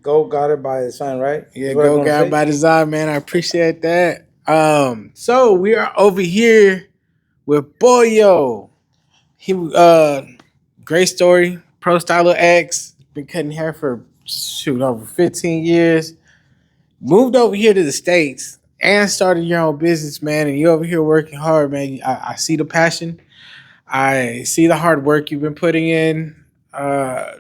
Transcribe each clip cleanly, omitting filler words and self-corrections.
Go got it by the sign, right? Yeah, That's what I'm go gonna guide say. by design, man. I appreciate that. So we are over here with Poyo. He great story. Pro Styler X. Been cutting hair for shoot over 15 years. Moved over here to the States and started your own business, man. And you over here working hard, man. I see the passion. I see the hard work you've been putting in. Uh,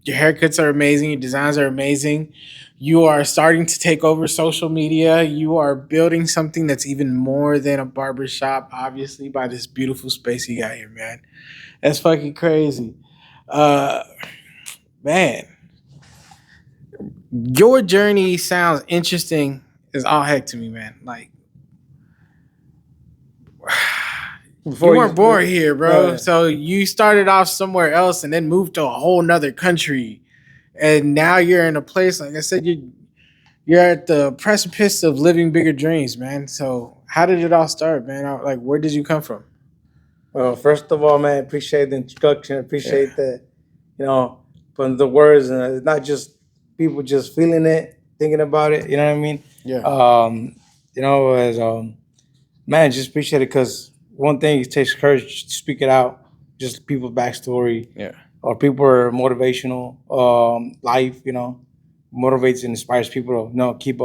your haircuts are amazing. Your designs are amazing. You are starting to take over social media. You are building something that's even more than a barbershop, obviously, by this beautiful space you got here, man. That's fucking crazy. Uh, man, your journey sounds interesting as all heck to me, man. Like, you Before weren't born here, no, bro. yeah. So you started off somewhere else and then moved to a whole nother country. And now you're in a place, like I said, you're at the precipice of living bigger dreams, man. So how did it all start, man? Like, where did you come from? Well, first of all, man, appreciate the introduction. Yeah. Appreciate the, from the words, and it's not just people just feeling it, thinking about it. You know what I mean? Yeah. As man, just appreciate it because one thing it takes courage to speak it out. Just people's backstory, Yeah. or people are motivational. Life, motivates and inspires people to keep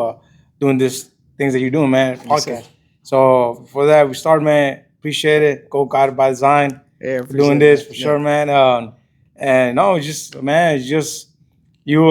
doing this things that you're doing, man. Yes, sir. Podcast. So for that, we start, man. Appreciate it. Go guided by design Yeah, for doing appreciate this that. for Yeah. sure, man. And no, it's just man, it's just you.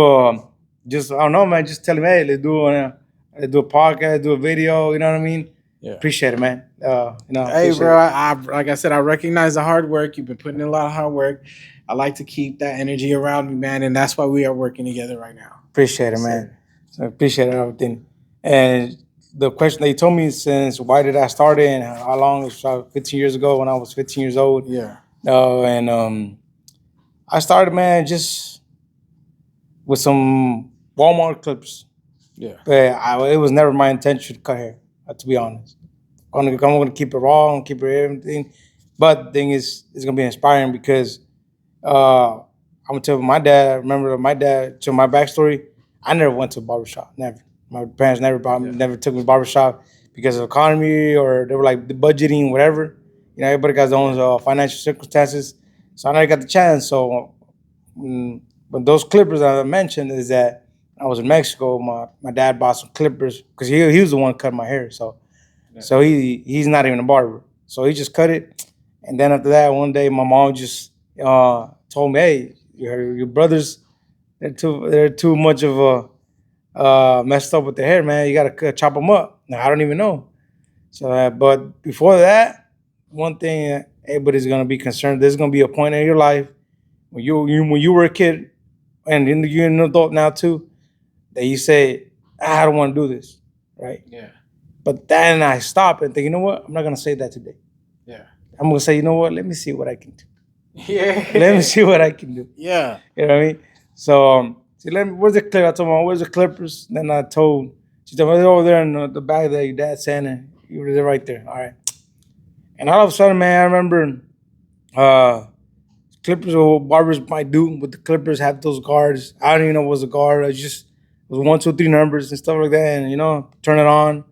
Just I don't know, man. Just tell him, hey, let's do a podcast, do a video. You know what I mean? Yeah. Appreciate it, man. Hey, Appreciate bro. it. I like I said, I recognize the hard work. You've been putting in a lot of hard work. I like to keep that energy around me, man, and that's why we are working together right now. Appreciate it, Yes, man. sir. So appreciate everything. And the question they told me since why did I start it and how long it was 15 years ago when I was 15 years old. Yeah. And I started, man, just with some Walmart clips. Yeah. But it was never my intention to cut hair, to be honest. I'm gonna keep it raw and keep it everything. But the thing is, it's gonna be inspiring because I'm gonna tell my dad. I remember my dad. To my backstory, I never went to a barbershop. Never. My parents never brought me, never took me to barbershop because of economy or they were like the budgeting, whatever. Everybody got their own financial circumstances. So I never got the chance. So, but those clippers that I mentioned is that I was in Mexico. My dad bought some clippers because he was the one cutting my hair. So he's not even a barber. So he just cut it. And then after that, one day my mom just told me, "Hey, your brothers they're too much of a messed up with their hair, man. You gotta chop them up." Now I don't even know. So, but before that, one thing everybody's gonna be concerned. There's gonna be a point in your life when you were a kid, and you're an adult now too, that you say, "I don't want to do this," right? Yeah. But then I stop and think, you know what? I'm not gonna say that today. Yeah. I'm gonna say, you know what? Let me see what I can do. Yeah. Let me see what I can do. Yeah. You know what I mean? So, see, where's the clip? I told my mom, where's the clippers? Then I told, she told me, they're over there in the bag that your dad's saying, you were there right there. All right. And all of a sudden, man, I remember uh, clippers or what barbers might do with the clippers have those guards. I don't even know what was a guard. It was 1, 2, 3 numbers and stuff like that. And, turn it on.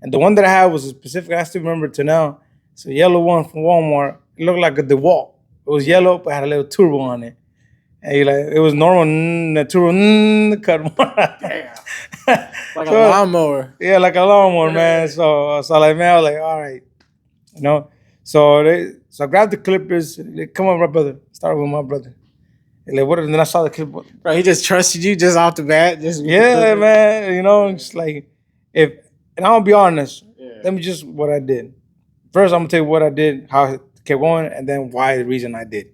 And the one that I had was a specific, I still remember to now. It's a yellow one from Walmart. It looked like a DeWalt. It was yellow, but had a little turbo on it. And it was normal, the turbo, cut more. Damn. Like a So, lawnmower. yeah, like a lawnmower, man. So like, man, I was like, all right, you know. So I grabbed the clippers. They come on, my brother. Started with my brother. And like, what? And then I saw the clip. Bro, he just trusted you just off the bat. Just with the Yeah, clippers? man. Just like if, and I'm gonna be honest. Yeah. Let me just what I did. First, I'm gonna tell you what I did, how it kept going, and then why the reason I did.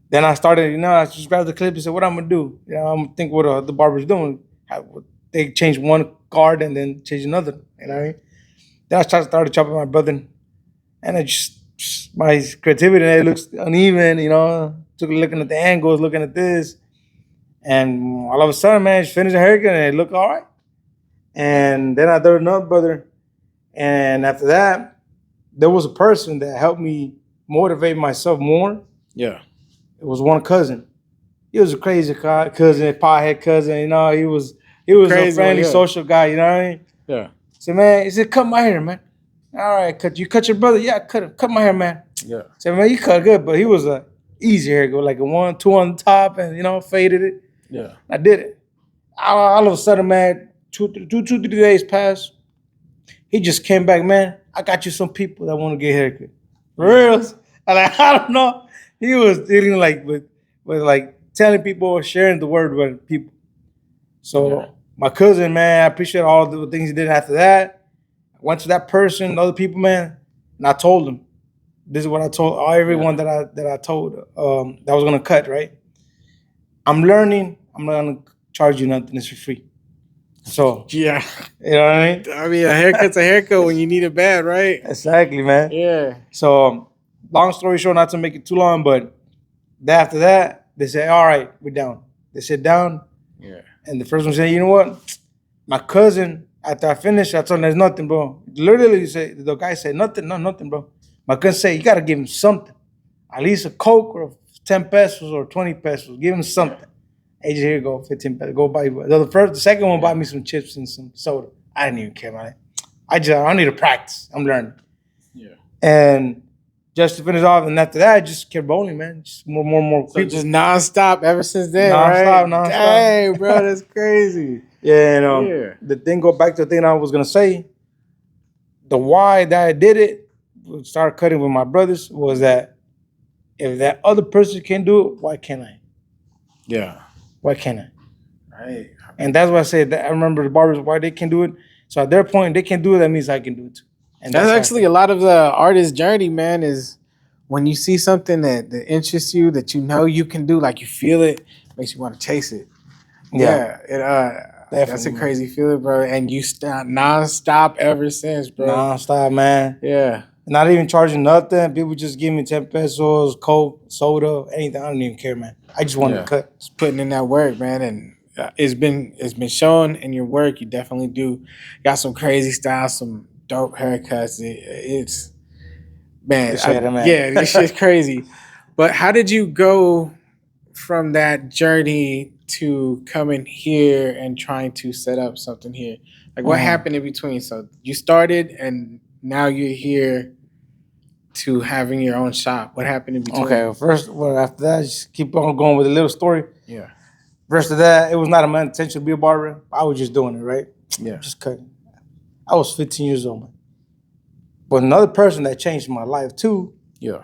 Then I started, I just grabbed the clip and said, what I'm gonna do? I'm gonna think what the barber's doing. They changed one card and then changed another. You know what I mean? Then I started chopping my brother, and I just my creativity and it looks uneven. Took looking at the angles, looking at this, and all of a sudden, man, just finished the haircut and it looked all right. And then I did another brother, and after that, there was a person that helped me motivate myself more. Yeah. It was one cousin. he was a crazy cousin, pothead cousin. You know, he was a Crazy one, friendly, yeah. social guy. You know what I mean? Yeah. So man, he said, "Cut my hair, man." All right, cut your brother. Yeah, cut him. Cut my hair, man. Yeah. So man, you cut good, but he was a easy hair, go like a 1, 2 on the top, and faded it. Yeah. I did it. All of a sudden, man, 3 days passed. He just came back, man. I got you some people that want to get haircut. For real. I don't know. He was dealing like with like telling people or sharing the word with people. So Yeah. my cousin, man, I appreciate all the things he did after that. I went to that person, other people, man, and I told them. This is what I told everyone that I told that I was gonna cut, right? I'm learning. I'm not gonna charge you nothing. It's for free. So Yeah. you know what I mean? I mean, a haircut's a haircut when you need it bad, right? Exactly, man. Yeah. So long story short, not to make it too long, but after that, they said, "All right, we're down." They sit down, Yeah. and the first one said, "You know what? My cousin." After I finished, I told him, "There's nothing, bro." Literally, the guy said, "Nothing, no, nothing, bro." My cousin said, "You gotta give him something, at least a Coke or 10 pesos or 20 pesos. Give him something." Hey, here you go, 15 pesos. Go buy. The second one bought me some chips and some soda. I didn't even care, man. I need to practice. I'm learning. Yeah. And just to finish off, and after that, I just kept rolling, man. Just more So people. just nonstop ever since then, Nonstop, right? nonstop. Dang, bro, that's crazy. Yeah, and Yeah. the thing go back to the thing I was gonna say. The why that I did it, start cutting with my brothers, was that if that other person can do it, why can't I? Yeah. Why can't I? Right. And that's why I said that I remember the barbers why they can do it. So at their point, they can do it. That means I can do it too. And That's how I actually feel. a lot of the artist journey, man, is when you see something that interests you, that you know you can do, like you feel it, makes you want to chase it. Yeah. That's a Definitely, man. crazy feeling, bro. And you stop nonstop ever since, bro. Nonstop, man. Yeah. Not even charging nothing. People just give me 10 pesos, Coke, soda, anything. I don't even care, man. I just wanted Yeah. to cut. Just putting in that work, man, and it's been shown in your work. You definitely do got some crazy styles, some dope haircuts. It's man, Appreciate it, man. yeah, this shit's crazy. But how did you go from that journey to coming here and trying to set up something here? Like, what happened in between? So you started, and now you're here to having your own shop. What happened in between? Okay, after that, just keep on going with a little story. Yeah. First of that, it was not my intention to be a barber. I was just doing it, right? Yeah. Just cutting. I was 15 years old, man. But another person that changed my life too Yeah.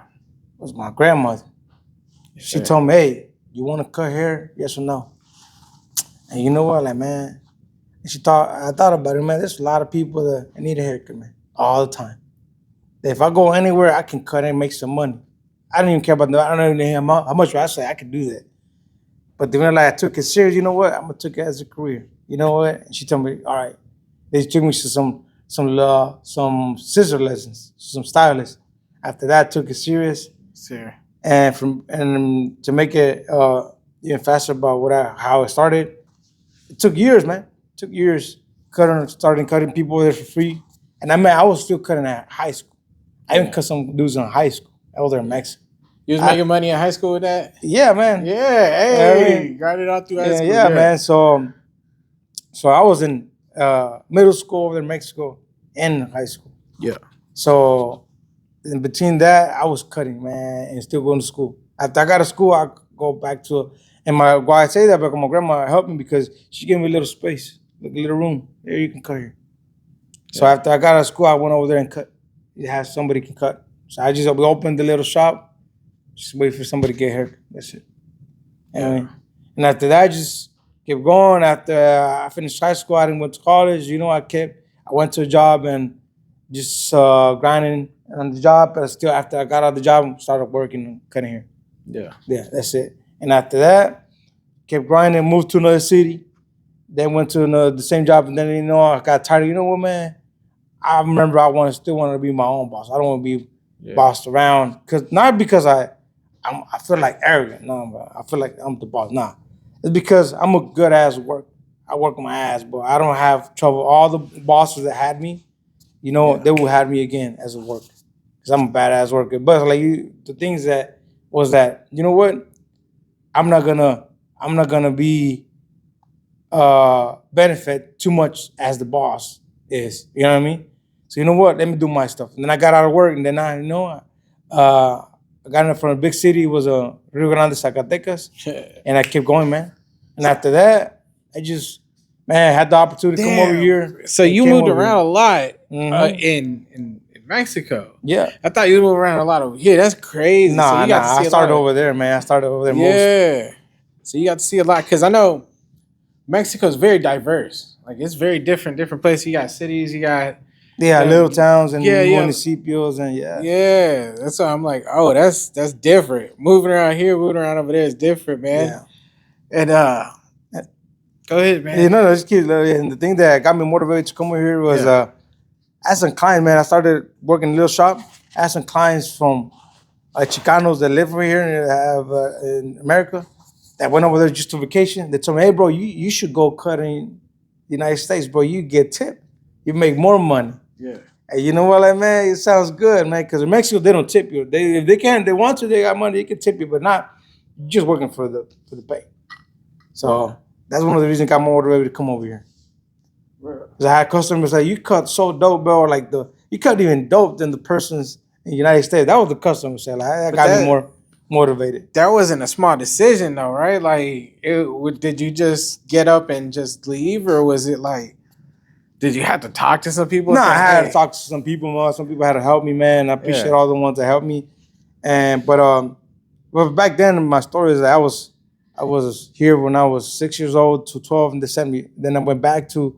was my grandmother. She told me, "Hey, you want to cut hair? Yes or no?" And you know what, like, man, I thought about it, man. There's a lot of people that need a haircut, man, all the time. If I go anywhere, I can cut and make some money. I don't even care about I don't even know how much I say I could do that. But then like I took it serious, you know what? I'm gonna take it as a career. You know what? And she told me, all right. They took me to some scissor lessons, some stylists. After that, I took it serious. Sure. And to make it even faster about how it started, it took years, man. It took years starting cutting people there for free. And I was still cutting at high school. I even cut some dudes in high school. I was there in Mexico. You was making money in high school with that? Yeah, man. Yeah, hey, got it all through high school. Yeah, man. So I was in middle school over in Mexico and high school. Yeah. So in between that, I was cutting, man, and still going to school. After I got to school, I go back to and why I say that because my grandma helped me because she gave me a little space, like a little room. Here you can cut here. So after I got out of school, I went over there and cut. It has somebody can cut. So we opened the little shop, just wait for somebody to get here. That's it. And after that, I just kept going. After I finished high school, I didn't went to college. I went to a job and just grinding on the job. But still, after I got out of the job, started working and cutting hair. Yeah, that's it. And after that, kept grinding, moved to another city. Then went to the same job, and then I got tired. You know what, man? I remember I still wanted to be my own boss. I don't want to be bossed around not because I feel like arrogant. No, but I feel like I'm the boss. Nah, it's because I'm a good ass work. I work my ass, but I don't have trouble. All the bosses that had me, they will have me again as a worker because I'm a badass worker. But like the things that was that, you know what? I'm not gonna I'm not gonna be benefit too much as the boss is. You know what I mean? So you know what? Let me do my stuff. And then I got out of work, and then I got in from a big city. It was Rio Grande, Zacatecas, and I kept going, man. And after that, I just man had the opportunity to come over here. So and you came moved over around a here. lot Mhm. in Mexico. Yeah. I thought you moved around a lot over here. That's crazy. So Nah, you got to nah. I see a lot started of, over there, man. I started over there most. yeah. So you got to see a lot because I know Mexico's very diverse. Like it's very different places. You got cities. You got Yeah, little towns and yeah. municipios and yeah. Yeah, that's why I'm like, oh, that's different. Moving around here, moving around over there is different, man. Yeah. And go ahead, man. You know, just keep. And the thing that got me motivated to come over here was Yeah. I had some clients, man. I started working in a little shop. I had some clients from Chicanos that live over here and have in America that went over there just to vacation. They told me, hey, bro, you should go cut in the United States, bro. You get tipped. You make more money. Yeah. And you know what, like, man, it sounds good, man, because in Mexico, they don't tip you. If they can, they want to, they got money, they can tip you, but not you're just working for the pay. So that's one of the reasons I got more motivated to come over here. Because I had customers say, you cut so dope, bro. Like you cut even dope than the persons in the United States. That was the customer said. Like that got me more motivated. That wasn't a small decision though, right? Like, did you just get up and just leave, or was it like, did you have to talk to some people? No, I had to talk to some people, man. Some people had to help me, man. I appreciate all the ones that helped me. But back then, my story is that I was here when I was 6 years old to 12 in December. Then I went back to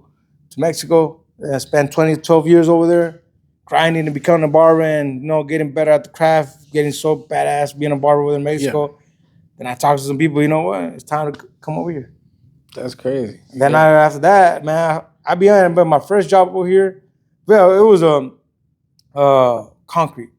Mexico and I spent 12 years over there grinding and becoming a barber and getting better at the craft, getting so badass being a barber over in Mexico. Yeah. Then I talked to some people, you know what? It's time to come over here. That's crazy. And then after that, man, I be honest, but my first job over here, well, it was concrete.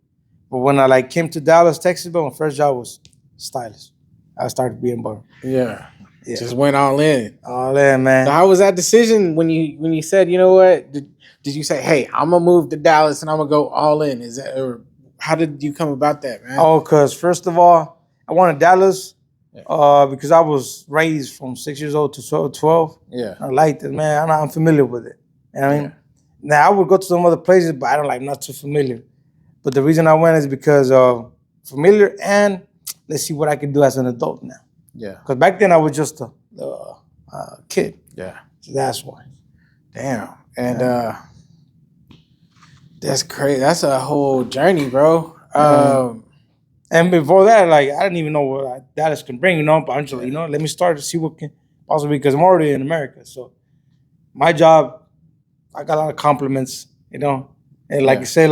But when I came to Dallas, Texas, but my first job was stylist. I started being a barber. Yeah. Just went all in. All in, man. So how was that decision when you said, you know what? Did you say, hey, I'm gonna move to Dallas and I'm gonna go all in? Is that, or how did you come about that, man? Oh, because first of all, I wanted Dallas because I was raised from 6 years old to 12. Yeah. I liked it, man. I'm familiar with it. You know what I mean? Now I would go to some other places, but I don't not too familiar. But the reason I went is because of familiar and let's see what I can do as an adult now. Yeah. Because back then I was just a kid. Yeah. So that's why. Damn. And that's crazy. That's a whole journey, bro. And before that, I didn't even know what Dallas can bring, but I'm just let me start to see what can possibly, because I'm already in America. So my job, I got a lot of compliments, and like you say,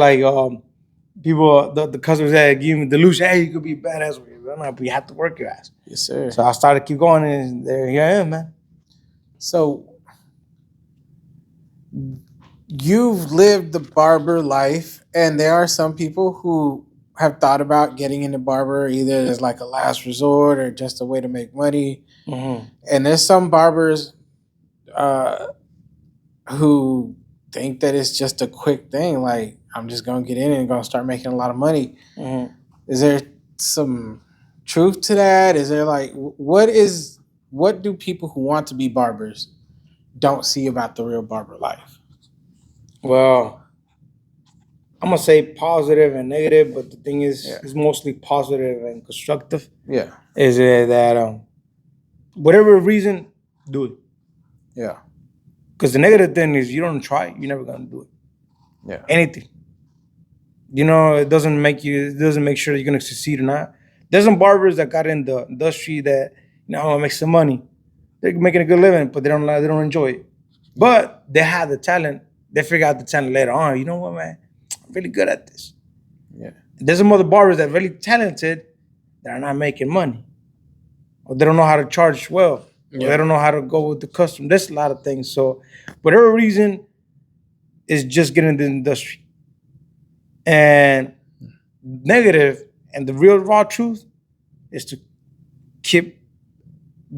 people, the customers that give me the delusion, hey, you could be a badass with it. But you have to work your ass. Yes, sir. So I started to keep going, and here I am, man. So you've lived the barber life, and there are some people who have thought about getting into barber either as like a last resort or just a way to make money. Mm-hmm. And there's some barbers who think that it's just a quick thing. Like, I'm just going to get in and going to start making a lot of money. Mm-hmm. Is there some truth to that? Is there what do people who want to be barbers don't see about the real barber life? Well, I'm going to say positive and negative, but the thing is, it's mostly positive and constructive. Yeah. Is that whatever reason, do it. Yeah. Because the negative thing is you don't try, you're never going to do it. Yeah. Anything. It doesn't make sure you're going to succeed or not. There's some barbers that got in the industry that, make some money. They're making a good living, but they don't enjoy it. But they have the talent. They figure out the talent later on. You know what, man? I'm really good at this. Yeah. There's some other barbers that are really talented that are not making money. Or they don't know how to charge well. Yeah. Or they don't know how to go with the customer. There's a lot of things. So whatever reason is just getting into the industry. And negative and the real raw truth is to keep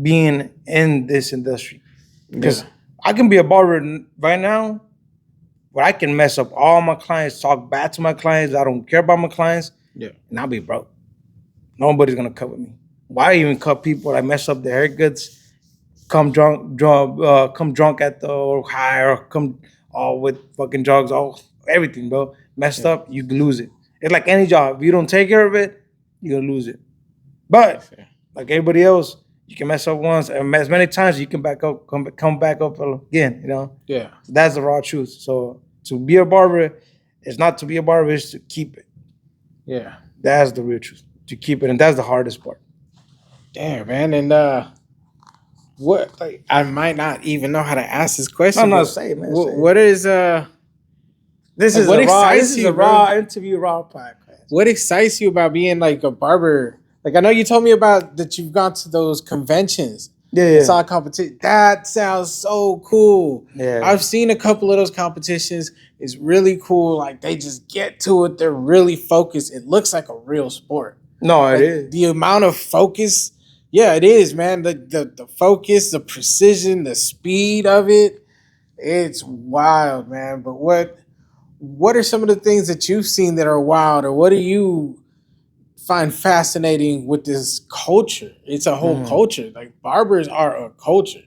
being in this industry. Because I can be a barber right now, but I can mess up all my clients, talk bad to my clients. I don't care about my clients. Yeah. And I'll be broke. Nobody's going to cover me. Why even cut people that mess up their haircuts? Come drunk at the or high or come all with fucking drugs, all everything, bro. Messed Yeah. up, you lose it. It's like any job. If you don't take care of it, you're gonna lose it. But like everybody else, you can mess up once, and as many times you can back up, come back up again. You know, Yeah. that's the raw truth. So to be a barber, it's not to be a barber; it's to keep it. Yeah. That's the real truth. To keep it, and that's the hardest part. Damn, man. And what like I might not even know how to ask this No, question, no, but say it, man. Say it. what is This like, is what a raw. This excites is you, a bro? raw interview, raw podcast. What excites you about being like a barber? Like I know you told me about that you've gone to those conventions Yeah, and yeah, saw a competition. That sounds so cool. yeah. I've seen a couple of those competitions. It's really cool. Like they just get to it. They're really focused. It looks like a real sport. No, it Like is. the amount of focus, yeah, it is, man. The focus, the precision, the speed of it, it's wild, man. But what are some of the things that you've seen that are wild, or what do you find fascinating with this culture? It's a whole Mhm. culture. Like barbers are a culture.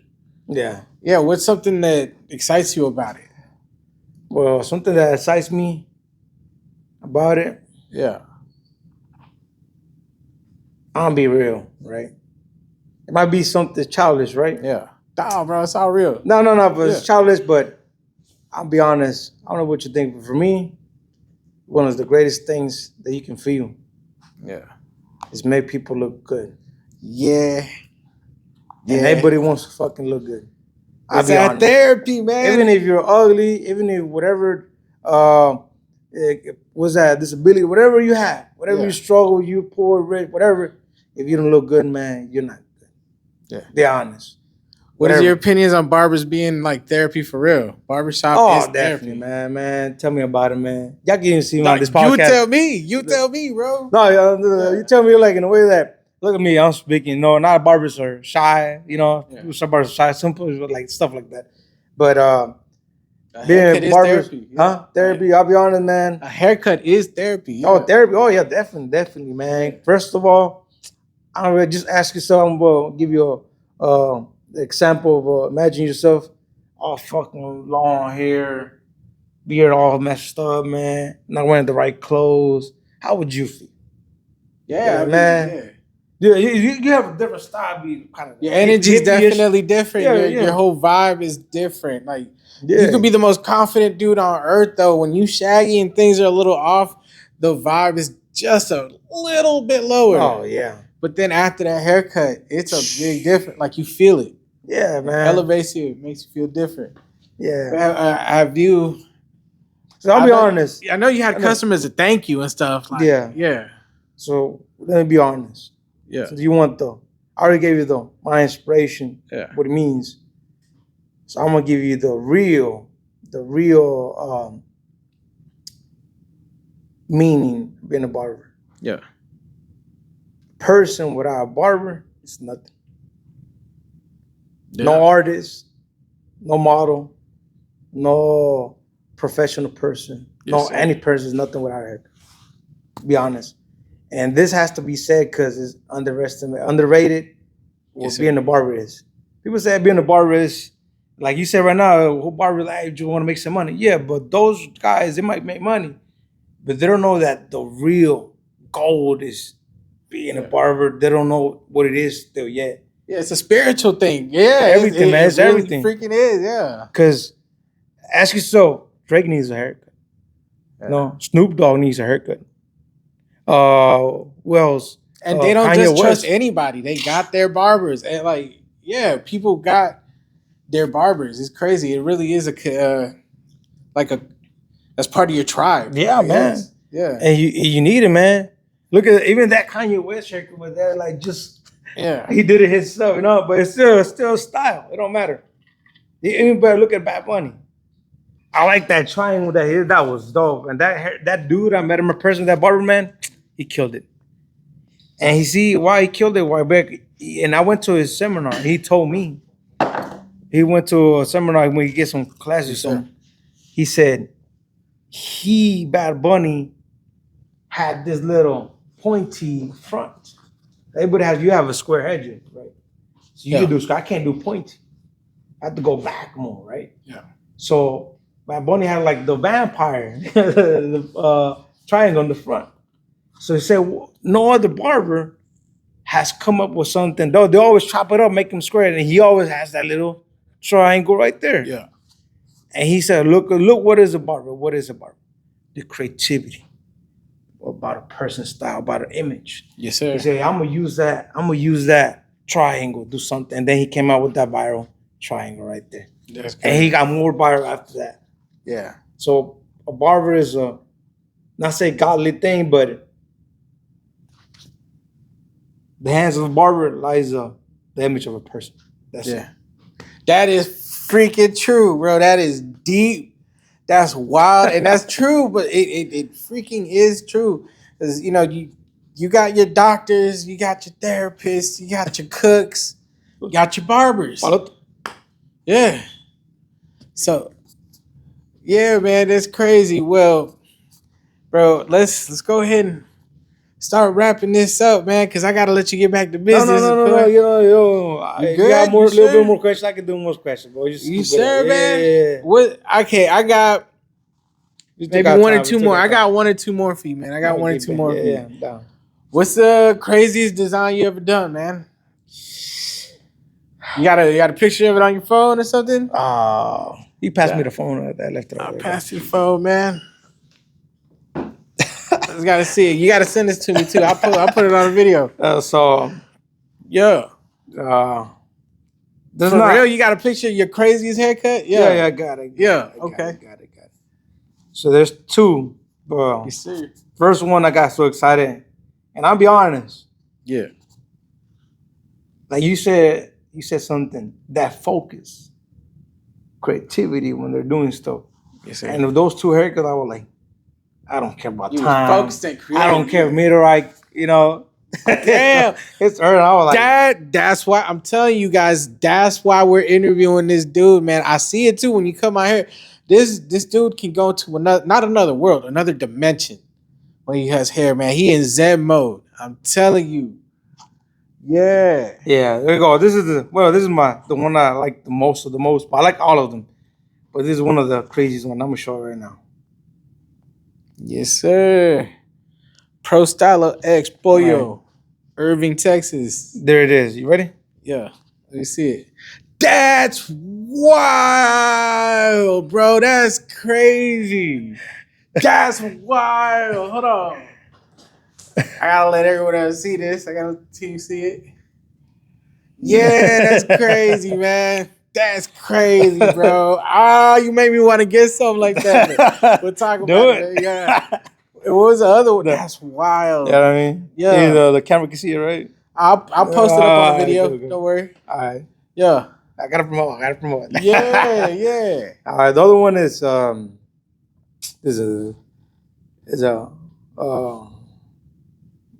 Yeah. Yeah, what's something that excites you about it? Well, something that excites me about it, Yeah, I'm gonna be real, right? It might be something childish, right? yeah. Nah, bro, it's all real. No, no, no, but Yeah, it's childish, but I'll be honest. I don't know what you think, but for me, one of the greatest things that you can feel yeah, is make people look good. yeah, And yeah. everybody wants to fucking look good. I I'll be said honest. therapy, man. Even if you're ugly, even if whatever uh was that disability, whatever you have, whatever you Yeah, struggle, you poor, rich, whatever, if you don't look good, man, you're not good. yeah. Be honest. What is your Whatever. opinions on barbers being like therapy for real? Barbershop is Oh, definitely, therapy. man. Tell me about it, man. Y'all can even see me on Like, this you podcast. tell me. You tell me, bro. No, Yeah. you tell me like in a way that look at me, I'm speaking. No, not barbers are shy. You know, Yeah. some barbers are shy. Some people are like stuff like that. But A haircut being is barbers, therapy. Yeah. huh? Therapy. I'll be honest, man. A haircut is therapy. Oh, Yeah. therapy. Oh, yeah, definitely, man. Yeah. First of all, I don't really just ask yourself. I'm gonna give you a example of imagine yourself all fucking long hair, beard all messed up, man. Not wearing the right clothes. How would you feel? You're Yeah. I like, mean, man. yeah. Yeah, you have a different style, be kind of Your energy's hippie-ish. definitely different. Yeah, Your yeah, whole vibe is different. Like you yeah. could be the most confident dude on earth, though. When you shaggy and things are a little off, the vibe is just a little bit lower. Oh yeah, But then after that haircut, it's a big difference. Like you feel it. yeah, It man. elevates you. It makes you feel different. Yeah. Have you? So I'll be honest. I know you had I know- customers to thank you and stuff. Like, Yeah. yeah, So let me be honest. yeah, So do you want the? I already gave you my inspiration, yeah, what it means. So I'm gonna give you the real meaning of being a barber. yeah. Person without a barber is nothing. Yeah. No artist, no model, no professional person, no Yes, sir. any person is nothing without a haircut. Be honest. And this has to be said because it's underrated what Yes, sir. being a barber is. People say being a barber is, like you said right now, who barber like you want to make some money. Yeah, but those guys, they might make money, but they don't know that the real gold is being a Yeah. barber. They don't know what it is still yet. Yeah, it's a spiritual thing. Yeah, Everything, man. It's really everything. Freaking is. Yeah. Because ask yourself, Drake needs a haircut. No, Snoop Dogg needs a haircut. Who else? And they don't Kanye just trust West. anybody. They got their barbers, and like, yeah, people got their barbers. It's crazy. It really is like a that's part of your tribe. Yeah, Like, man. yes. Yeah, And you need it, man. Look at even that Kanye West haircut with that, like just yeah, he did it himself, you know. But it's still style. It don't matter. You even better look at Bad Bunny. I like that triangle that he did. That was dope. And that dude, I met him in person, that barber man, he killed it. And he see why he killed it. Why back? And I went to his seminar. He told me he went to a seminar when he get some classes. Yes, So sir. he said Bad Bunny had this little pointy front. Everybody has you have a square edge, right? So you Yeah. can do. I can't do pointy. I have to go back more, right? Yeah. So my bunny had like the vampire, the triangle on the front. So he said, no other barber has come up with something. Though they always chop it up, make them square, and he always has that little triangle right there. Yeah. And he said, look, what is a barber? What is a barber? The creativity about a person's style, about an image. Yes, sir. He said, I'm gonna use that triangle, do something. And then he came out with that viral triangle right there. That's And crazy. he got more viral after that. Yeah. So a barber is a not say godly thing, but the hands of a barber lies the image of a person. That's it. That is freaking true, bro. That is deep. That's wild. And that's true, but it freaking is true. Because, you know, you got your doctors, you got your therapists, you got your cooks, you got your barbers. Yeah. So, yeah, man, that's crazy. Well, bro, let's go ahead and start wrapping this up, man, because I gotta let you get back to business. No. You You good? got You a little sure? bit more questions. I can do more questions, bro. You sure, man? Yeah. What? Okay, I got We took maybe our one time, or we two took more. our I time. got one or two more for you, man. I got one or two more for you. Yeah, I'm down. What's the craziest design you ever done, man? You got a picture of it on your phone or something? He passed me the phone. I left it I'll over there. pass you the phone, man. I just gotta see it. You gotta send this to me too. I'll put it on a video. Yeah. There's For not, real, you got a picture of your craziest haircut? Yeah, I got it. Okay. Got it. So there's two. Yes, sir. First one, I got so excited, and I'll be honest. Yeah. Like you said something that focus, creativity when they're doing stuff. Yes, sir. And with those two haircuts, I was like, I don't care about You was time. focused and I don't creative. care if meteorite, you know. Damn. It's early. I was like, That's why I'm telling you guys, that's why we're interviewing this dude, man. I see it too when you come out here. This dude can go to another world, another dimension when he has hair, man. He in Zen mode. I'm telling you. Yeah. yeah, there you go. This is the one I like the most of the most. But I like all of them. But this is one of the craziest one. I'm gonna show it right now. Yes, sir. Pro Stylo X Poyo, Right. Irving, Texas. There it is. You ready? Yeah. Let me see it. That's wild, bro. That's crazy. That's wild. Hold on. I gotta let everyone else see this. I gotta let you see it. Yeah, that's crazy, man. That's crazy, bro. You made me want to get something like that. We'll talk Do about it. it. Yeah. What was the other one? That's wild. You know what I mean? Yeah. The camera can see it, right? I'll post it up on the video. Good. Don't worry. All right. Yeah. I gotta promote. Yeah. All right. The other one is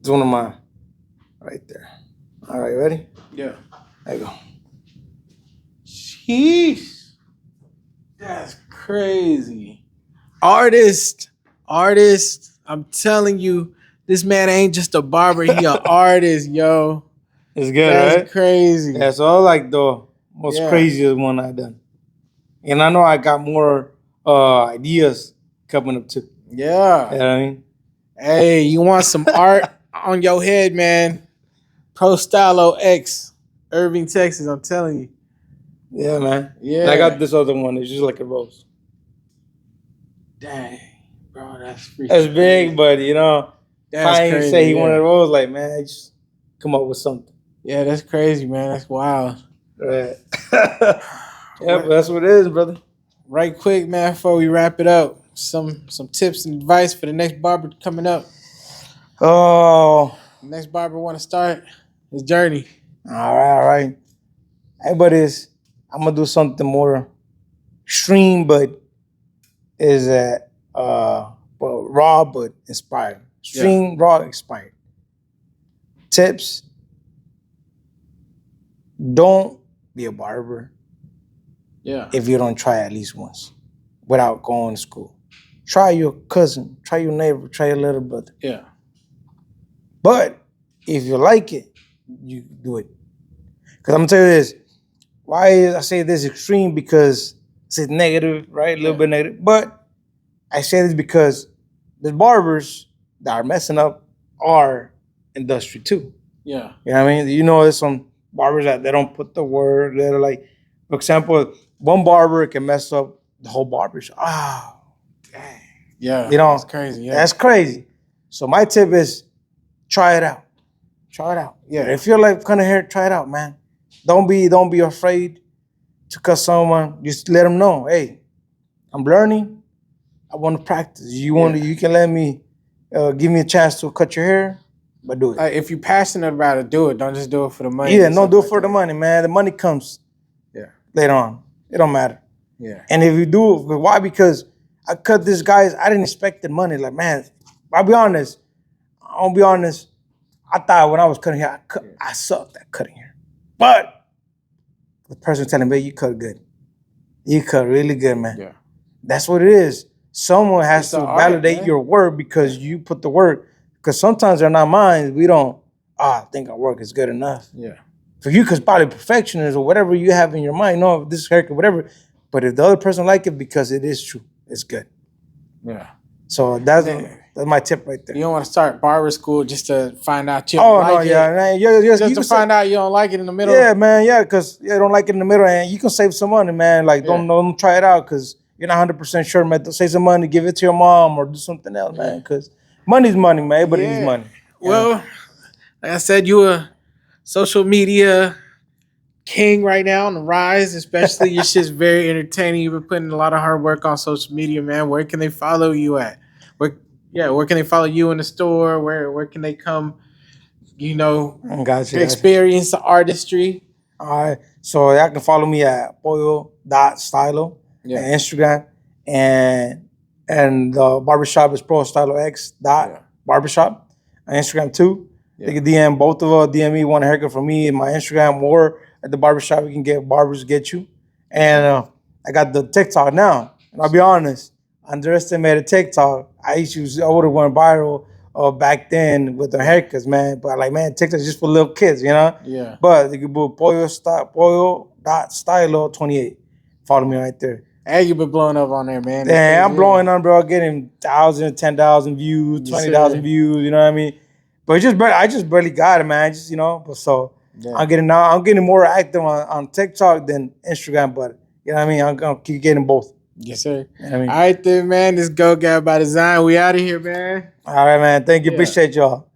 it's one of mine right there. All right, ready? Yeah. There you go. Jeez. That's crazy. Artist. I'm telling you, this man ain't just a barber. He an artist, yo. It's good, That's right? crazy. Yeah, so I like the most craziest one I done. And I know I got more ideas coming up too. Yeah. You know what I mean? Hey, you want some art on your head, man? Pro Stylo X, Irving, Texas. I'm telling you. Yeah, man. Yeah. And I got this other one. It's just like a rose. Dang, bro, that's freaking That's big, crazy. but you know, That's if I crazy, say he yeah. wanted a rose, like man, just come up with something. Yeah, that's crazy, man. That's wild. Right. Yeah, but that's what it is, brother. Right quick, man, before we wrap it up, some tips and advice for the next barber coming up. Oh, The next barber want to start his journey. all right. Hey, but I'm gonna do something more extreme, but is raw but inspired. Extreme, raw, inspired. Tips: don't be a barber Yeah. if you don't try at least once without going to school. Try your cousin, try your neighbor, try your little brother. Yeah. But if you like it, you do it. Because I'm gonna tell you this. Why I say this extreme? Because it's negative, right? A little bit negative. But I say this because the barbers that are messing up our industry too. Yeah. You know what I mean? You know, there's some barbers that they don't put the word. They're like, for example, one barber can mess up the whole barbershop. Ah, dang. Yeah. You know, That's crazy. Yeah. that's crazy. So my tip is try it out. Try it out. Yeah. If you like cutting hair, try it out, man. Don't be afraid to cut someone. Just let them know, hey, I'm learning. I want to practice. You can let me give me a chance to cut your hair, but do it. Like, if you're passionate about it, do it. Don't just do it for the money. Yeah, don't do it for the money, man. The money comes later on. It don't matter. Yeah. And if you do, why? Because I cut this guys, I didn't expect the money. Like, man, I'll be honest. I'll be honest. I thought when I was cutting hair, I sucked at cutting hair. But the person telling me, you cut good. You cut really good, man. Yeah. That's what it is. Someone has to validate art, your work because you put the work. Because sometimes they're not mine. We don't, I think our work is good enough. Yeah. For you, because probably perfectionist or whatever you have in your mind, no, this haircut, whatever. But if the other person like it, because it is true, it's good. Yeah. So that's my tip right there. You don't want to start barber school just to find out you don't like it. Man. Just to find out you don't like it in the middle. Yeah, man, because you don't like it in the middle, and you can save some money, man. Like, don't try it out because you're not 100% sure, man. Save some money, give it to your mom, or do something else, man. Because money's money, man. Everybody needs money. Well, like I said, you a social media king right now on the rise, especially your shit's very entertaining. You've been putting a lot of hard work on social media, man. Where can they follow you at? Where can they follow you in the store? Where can they come, to experience the artistry? All right. So y'all can follow me at Poyo.stylo on Instagram. And the barbershop is ProStyloX.barbershop on Instagram too. They can DM both of us, DM me, want a haircut from me in my Instagram or at the barbershop. You can get barbers get you. And I got the TikTok now. And I'll be honest, I underestimated TikTok. I would have went viral back then with the haircuts, man. But like, man, TikTok's just for little kids, you know? Yeah. But you can put Poyo.stylo28. Follow me right there. Hey, you've been blowing up on there, man. Damn, I'm blowing up, bro. Getting 1,000, 10,000 views, 20,000 views. You know what I mean? But I just barely got it, man. Just but so I'm getting more active on TikTok than Instagram. But you know what I mean? I'm gonna keep getting both. Yes, sir. You know what I mean? All right, then, man. This Go Gab by Design. We out of here, man. All right, man. Thank you. Appreciate y'all.